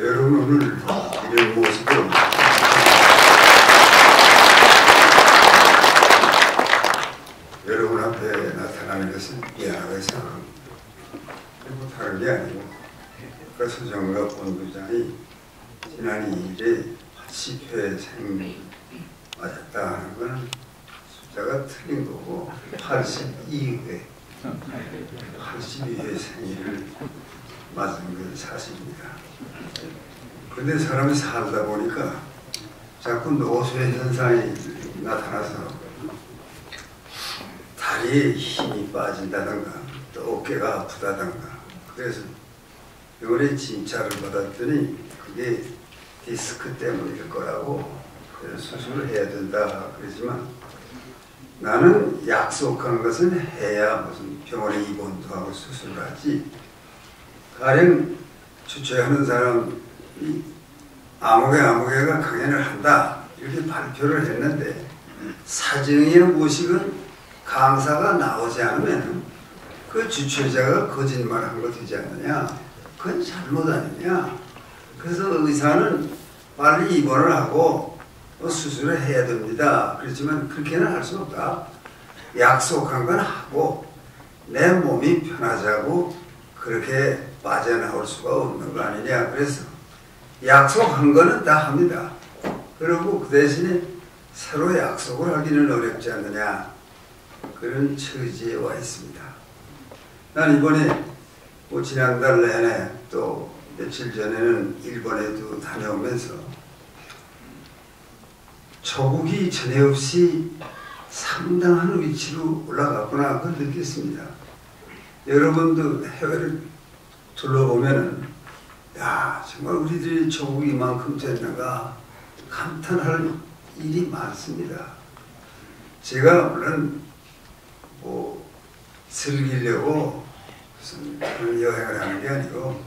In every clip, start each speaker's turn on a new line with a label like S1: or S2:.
S1: 여러분 오늘 이런 모습으로 여러분 앞에 나타나는 것은 미안하게 생각합니다. 그리고 다른 게 아니고 그 서정갑 본부장이 지난 2일에 80회 생 맞았다 하는 것은 숫자가 틀린 거고 82회 82회 생일을 맞은 건 사실입니다. 그런데 사람이 살다 보니까 자꾸 노쇠 현상이 나타나서 다리에 힘이 빠진다든가 또 어깨가 아프다든가 그래서 병원에 진찰을 받았더니 그게 디스크 때문일 거라고 그래서 수술을 해야 된다 그러지만 나는 약속한 것은 해야 무슨 병원에 입원도 하고 수술을 하지 가령 주최하는 사람이 아무개가 강연을 한다 이렇게 발표를 했는데 사정의 무식은 강사가 나오지 않으면 그 주최자가 거짓말한 거 되지 않느냐 그건 잘못 아니냐 그래서 의사는 빨리 입원을 하고 수술을 해야 됩니다. 그렇지만 그렇게는 할 수 없다. 약속한 건 하고 내 몸이 편하자고 그렇게 빠져나올 수가 없는 거 아니냐. 그래서 약속한 거는 다 합니다. 그리고 그 대신에 새로 약속을 하기는 어렵지 않느냐. 그런 처지에 와 있습니다. 난 이번에 지난달 내내 또 며칠 전에는 일본에도 다녀오면서 조국이 전에 없이 상당한 위치로 올라갔구나 그걸 느꼈습니다. 여러분도 해외를 둘러보면은 야 정말 우리들이 조국이 이만큼 됐는가 감탄할 일이 많습니다. 제가 물론 즐기려고 무슨 그런 여행을 하는 게 아니고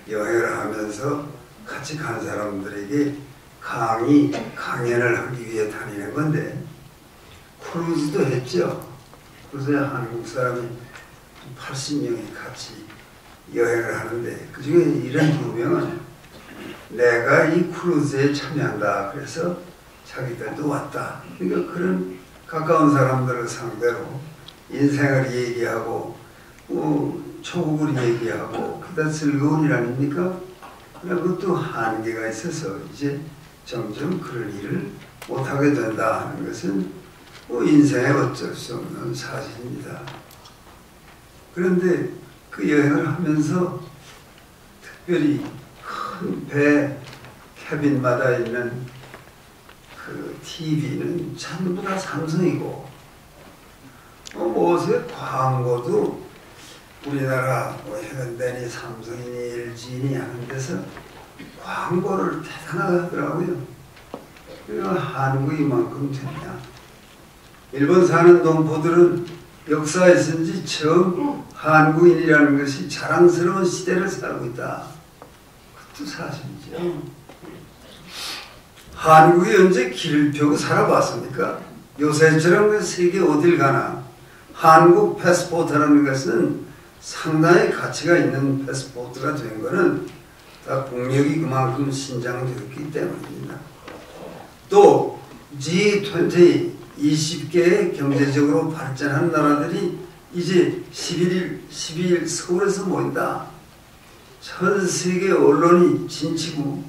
S1: 여행을 하면서 같이 간 사람들에게 강연을 하기 위해 다니는 건데 크루즈도 했죠. 크루즈에 한국 사람이 80명이 같이 여행을 하는데 그 중에 72명은 내가 이 크루즈에 참여한다 그래서 자기들도 왔다. 그러니까 그런 가까운 사람들을 상대로 인생을 얘기하고 초국을 얘기하고 그다 즐거운 일 아닙니까? 그러나 그것도 한계가 있어서 이제 점점 그런 일을 못하게 된다 하는 것은 인생에 어쩔 수 없는 사실입니다. 그런데 그 여행을 하면서 특별히 큰 배 캐빈마다 있는 그 TV는 전부 다 삼성이고 무엇에 광고도 우리나라 현대니 삼성이니 LG니 하는 데서 광고를 대단하게 하더라고요. 그리고 한국이 이만큼 됐냐. 일본 사는 동포들은 역사에 있은지 처음 한국인이라는 것이 자랑스러운 시대를 살고 있다. 그것도 사실이죠. 한국이 언제 길을 펴고 살아봤습니까? 요새처럼 세계 어딜 가나 한국 패스포트라는 것은 상당히 가치가 있는 패스포트가 된 것은 다 국력이 그만큼 신장되었기 때문입니다. 또 G20 20개의 경제적으로 발전한 나라들이 이제 12일 서울에서 모인다. 전 세계 언론이 진치고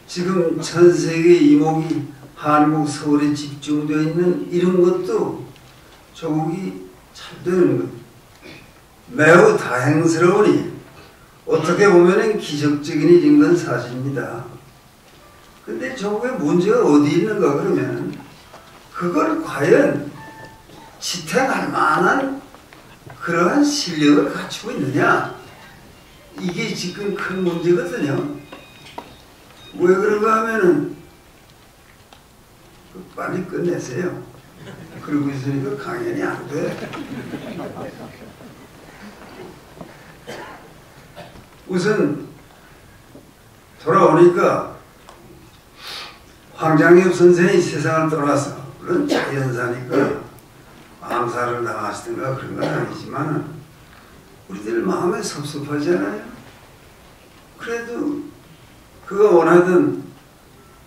S1: 지금 전 세계 이목이 한국 서울에 집중되어 있는 이런 것도 조국이 잘 되는 것. 매우 다행스러우니 어떻게 보면 기적적인 일인 건 사실입니다. 근데 조국의 문제가 어디 있는가 그러면 그걸 과연 지탱할 만한 그러한 실력을 갖추고 있느냐 이게 지금 큰 문제거든요. 왜 그런가 하면은 빨리 끝내세요. 그러고 있으니까 강연이 안 돼. 우선 돌아오니까 황장엽 선생이 세상을 떠나서 물론 자연사니까 암살을 당하시든가 그런 건 아니지만 우리들 마음에 섭섭하지 않아요? 그래도 그가 원하던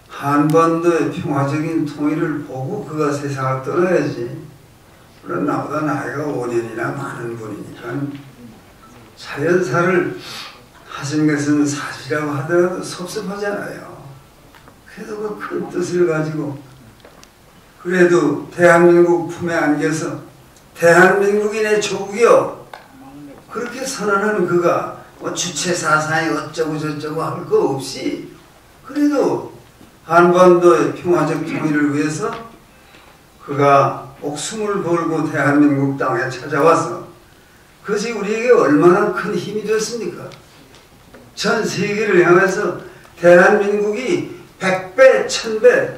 S1: 한반도의 평화적인 통일을 보고 그가 세상을 떠나야지. 물론 나보다 나이가 5년이나 많은 분이니까 자연사를 하신 것은 사실이라고 하더라도 섭섭하잖아요. 그래도 그 큰 뜻을 가지고 그래도 대한민국 품에 안겨서 대한민국이 내 조국이요 그렇게 선언한 그가 뭐 주체사상이 어쩌고 저쩌고 할 거 없이 그래도 한반도의 평화적 통일을 위해서 그가 목숨을 걸고 대한민국 땅에 찾아와서 그것이 우리에게 얼마나 큰 힘이 됐습니까? 전 세계를 향해서 대한민국이 100배, 1000배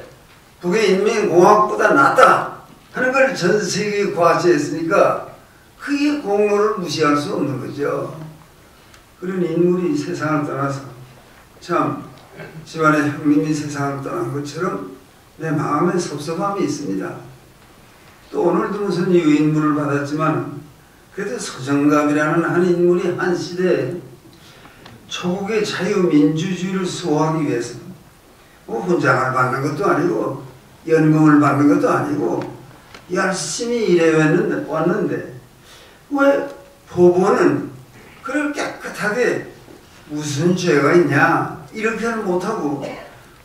S1: 북의 인민공화국보다 낫다 하는 걸 전 세계에 과시했으니까 그게 공로를 무시할 수 없는 거죠. 그런 인물이 세상을 떠나서 참 집안의 형님이 세상을 떠난 것처럼 내 마음에 섭섭함이 있습니다. 또 오늘도 무슨 유인물을 받았지만 그래도 서정갑이라는 한 인물이 한 시대에 조국의 자유민주주의를 수호하기 위해서 뭐 훈장을 받는 것도 아니고 연금을 받는 것도 아니고 열심히 일해왔는데 왜 법원은 그걸 깨끗하게 무슨 죄가 있냐 이렇게는 못하고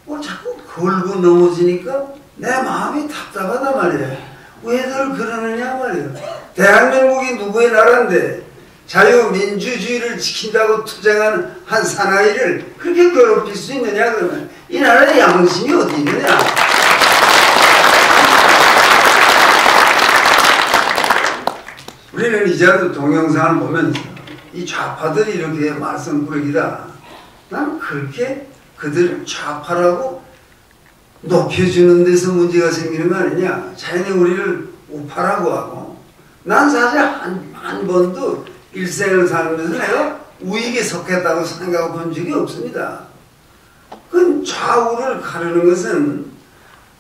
S1: 뭐 자꾸 걸고 넘어지니까 내 마음이 답답하단 말이에요. 왜들 그러느냐 말이에요. 대한민국이 누구의 나라인데 자유민주주의를 지킨다고 투쟁하는 한 사나이를 그렇게 괴롭힐 수 있느냐 그러면 이 나라에 양심이 어디 있느냐. 우리는 이제도 동영상을 보면서 이 좌파들이 이렇게 말썽 부르기다. 난 그렇게 그들을 좌파라고 높여주는 데서 문제가 생기는 거 아니냐. 자연히 우리를 우파라고 하고 난 사실 한 번도 일생을 살면서 내가 우익에 속했다고 생각해 본 적이 없습니다. 그 좌우를 가르는 것은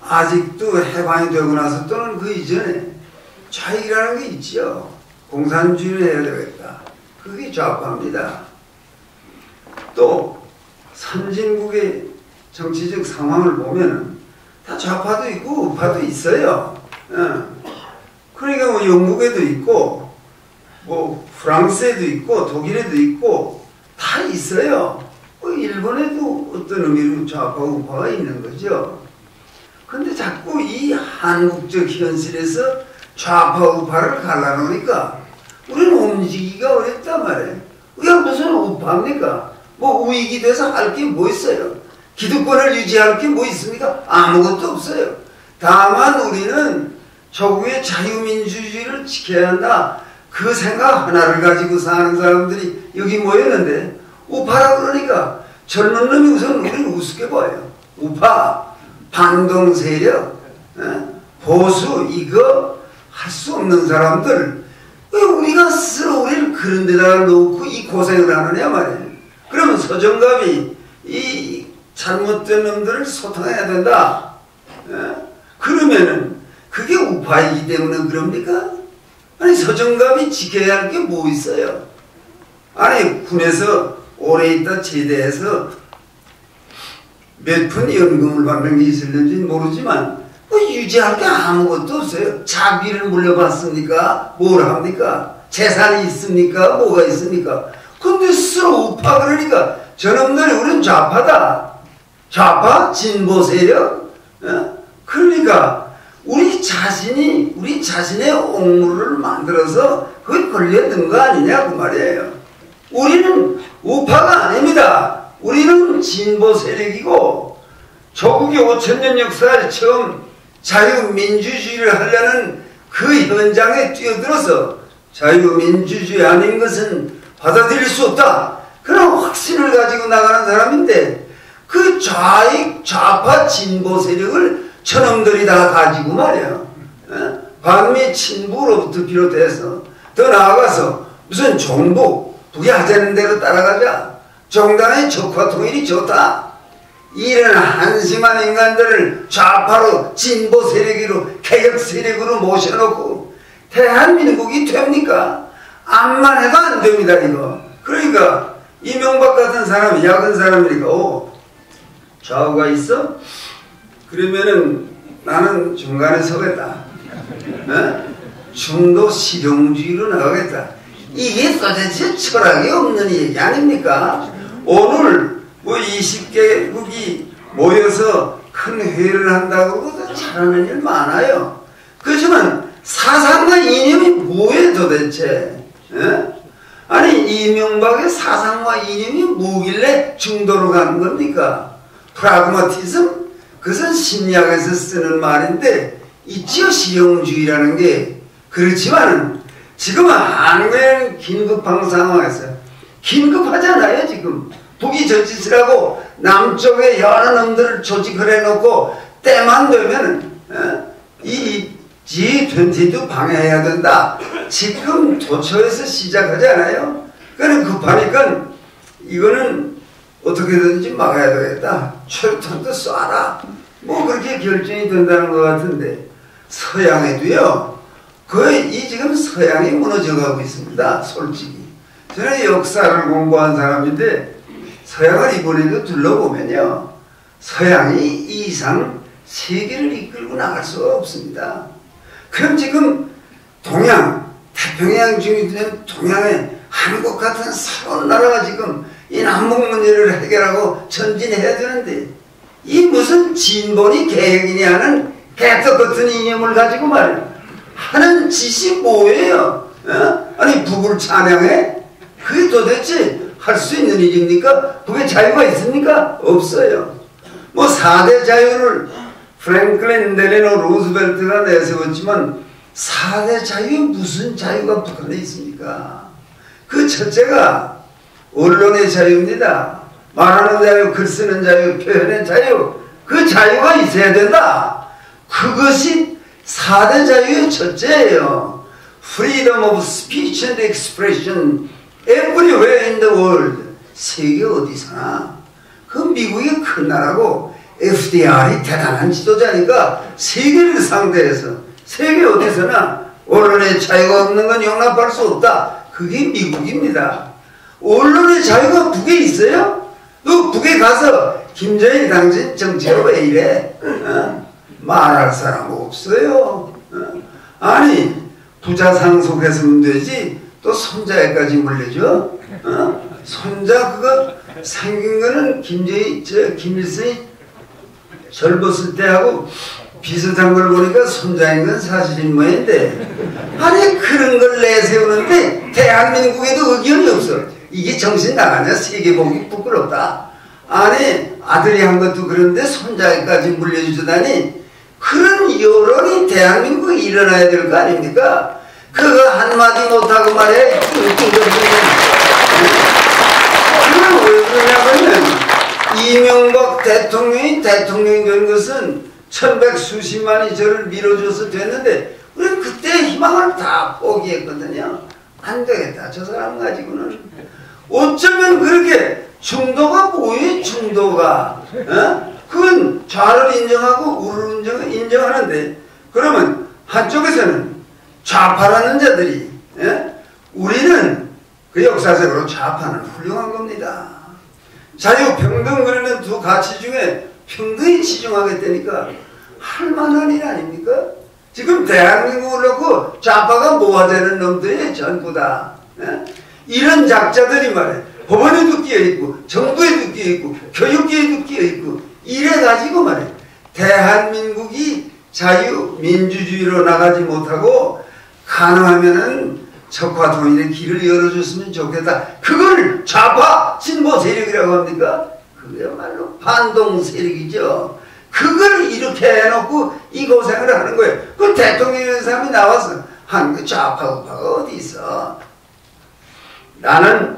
S1: 아직도 해방이 되고 나서 또는 그 이전에 좌익이라는 게 있지요. 공산주의를 해야 되겠다. 그게 좌파입니다. 또 선진국의 정치적 상황을 보면은 다 좌파도 있고 우파도 있어요. 그러니까 뭐 영국에도 있고 뭐 프랑스에도 있고 독일에도 있고 다 있어요. 일본에도 어떤 의미로 좌파 우파가 있는 거죠. 근데 자꾸 이 한국적 현실에서 좌파 우파를 갈라놓으니까 우리는 움직이기가 어렵단 말이에요. 우리가 무슨 우파입니까? 뭐 우익이 돼서 할 게 뭐 있어요? 기득권을 유지할 게 뭐 있습니까? 아무것도 없어요. 다만 우리는 조국의 자유민주주의를 지켜야 한다. 그 생각 하나를 가지고 사는 사람들이 여기 모였는데 우파라 그러니까 젊은 놈이 우선 우리를 우습게 봐요. 우파, 반동세력, 보수 이거 할 수 없는 사람들 왜 우리가 스스로 우리를 그런 데다가 놓고 이 고생을 하느냐 말이에요. 그러면 서정갑이 이 잘못된 놈들을 소탕해야 된다. 그러면은 그게 우파이기 때문에 그럽니까? 아니 서정갑이 지켜야 할 게 뭐 있어요? 아니 군에서 오래 있다 제대해서 몇 푼 연금을 받는 게 있을는지 모르지만 뭐 유지할 게 아무것도 없어요. 자비를 물려받습니까? 뭘 합니까? 재산이 있습니까? 뭐가 있습니까? 근데 스스로 우파 그러니까 저놈들이 우린 좌파다. 좌파? 진보 세력? 그러니까 우리 자신의 옥물을 만들어서 거기 걸려든 거 아니냐 그 말이에요. 우리는 우파가 아닙니다. 우리는 진보 세력이고 조국의 5000년 역사에 처음 자유민주주의를 하려는 그 현장에 뛰어들어서 자유민주주의 아닌 것은 받아들일 수 없다. 그런 확신을 가지고 나가는 사람인데 그 좌익, 좌파, 진보 세력을 저놈들이 다 가지고 말이야. 반미 친부로부터 비롯해서 더 나아가서 무슨 종북, 북이 하자는 대로 따라가자. 정당의 적화 통일이 좋다. 이런 한심한 인간들을 좌파로 진보 세력으로 개혁 세력으로 모셔놓고 대한민국이 됩니까? 암만 해도 안 됩니다 이거. 그러니까 이명박 같은 사람이 야근 사람이니까 좌우가 있어? 그러면은 나는 중간에 서겠다. 중도 실용주의로 나가겠다. 이게 도대체 철학이 없는 얘기 아닙니까? 오늘 뭐 20개국이 모여서 큰 회의를 한다고 잘하는 일 많아요. 그렇지만 사상과 이념이 뭐예요 도대체? 아니 이명박의 사상과 이념이 뭐길래 중도로 가는 겁니까? 프라그마티즘? 그것은 심리학에서 쓰는 말인데 있지요 실용주의라는 게. 그렇지만 지금은 한국에는 긴급한 상황에서 긴급하잖아요. 지금 북이 저짓을 하고 남쪽에 여러 놈들을 조직을 해놓고 때만 되면 이 G20도 방해해야 된다. 지금 도처에서 시작하잖아요. 그는 급하니까 이거는 어떻게든지 막아야 되겠다. 철탄도 쏴라. 뭐 그렇게 결정이 된다는 것 같은데 서양에도요. 거의 이 지금 서양이 무너져가고 있습니다. 솔직히. 저는 역사를 공부한 사람인데 서양을 이번에도 둘러보면요. 서양이 이 이상 세계를 이끌고 나갈 수가 없습니다. 그럼 지금 동양, 태평양 중에 동양에 한국 같은 새로운 나라가 지금 이 남북 문제를 해결하고 전진해야 되는데 이 무슨 진보니 계획이니 하는 개떡 같은 이념을 가지고 말이야. 하는 짓이 뭐예요? 아니 북을 찬양해? 그게 도대체 할 수 있는 일입니까? 북에 자유가 있습니까? 없어요. 뭐 4대 자유를 프랭클린 델레노 루즈벨트가 내세웠지만 4대 자유에 무슨 자유가 북한에 있습니까? 그 첫째가 언론의 자유입니다. 말하는 자유, 글 쓰는 자유, 표현의 자유. 그 자유가 있어야 된다. 그것이 4대 자유의 첫째예요. Freedom of speech and expression everywhere in the world. 세계 어디서나. 그 미국이 큰 나라고 FDR이 대단한 지도자니까 세계를 상대해서 세계 어디서나 언론의 자유가 없는 건 용납할 수 없다. 그게 미국입니다. 언론의 자유가 북에 있어요? 너 북에 가서 김정일 당신 정치가 왜 이래? 말할 사람 없어요. 아니 부자 상속했으면 되지 또 손자에까지 물려줘? 손자 그거 생긴 거는 김일성이 젊었을 때 하고 비슷한 걸 보니까 손자인 건 사실인 모양인데 아니 그런 걸 내세우는데 대한민국에도 의견이 없어. 이게 정신 나가냐? 세계 보기 부끄럽다. 아니 아들이 한 것도 그런데 손자에까지 물려주다니 그런 여론이 대한민국에 일어나야 될 거 아닙니까? 그거 한마디 못하고 말해. 그건 왜 그러냐면 이명박 대통령이 된 것은 1100수십만이 저를 밀어줘서 됐는데 우리는 그때 희망을 다 포기했거든요. 안 되겠다. 저 사람 가지고는. 어쩌면 그렇게 중도가 뭐예요? 중도가. 그건 좌를 인정하고 우를 인정하는데 그러면 한쪽에서는 좌파라는 자들이 우리는 그 역사적으로 좌파는 훌륭한 겁니다. 자유, 평등 그러는 두 가치 중에 평등에 치중하겠다니까 할 만한 일 아닙니까? 지금 대한민국을 놓고 좌파가 모아되는 놈들이 전부 다 이런 작자들이 말해 법원에도 끼어있고 정부에도 끼어있고 교육계에도 끼어있고 이래가지고 말해 대한민국이 자유민주주의로 나가지 못하고 가능하면은 적화통일의 길을 열어줬으면 좋겠다. 그걸 좌파 진보 세력이라고 합니까? 그야말로 반동 세력이죠. 그걸 이렇게 해놓고 이 고생을 하는 거예요. 그 대통령이라는 사람이 나와서 한국 좌파 우파가 어디 있어? 나는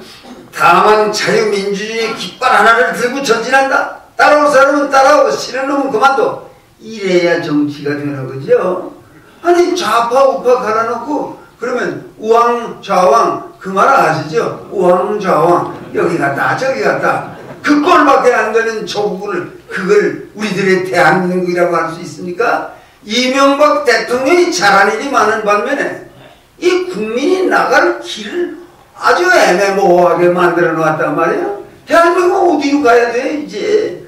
S1: 다만 자유민주주의 깃발 하나를 들고 전진한다. 따라올 사람은 따라오고 싫은 놈은 그만둬. 이래야 정치가 되는 거죠. 아니 좌파 우파 갈아놓고 그러면 우왕 좌왕 그 말 아시죠? 우왕 좌왕 여기 갔다 저기 갔다 그 꼴밖에 안 되는 조국을 그걸 우리들의 대한민국이라고 할 수 있습니까? 이명박 대통령이 잘한 일이 많은 반면에 이 국민이 나갈 길을 아주 애매모호하게 만들어 놨단 말이에요. 대한민국 어디로 가야 돼 이제?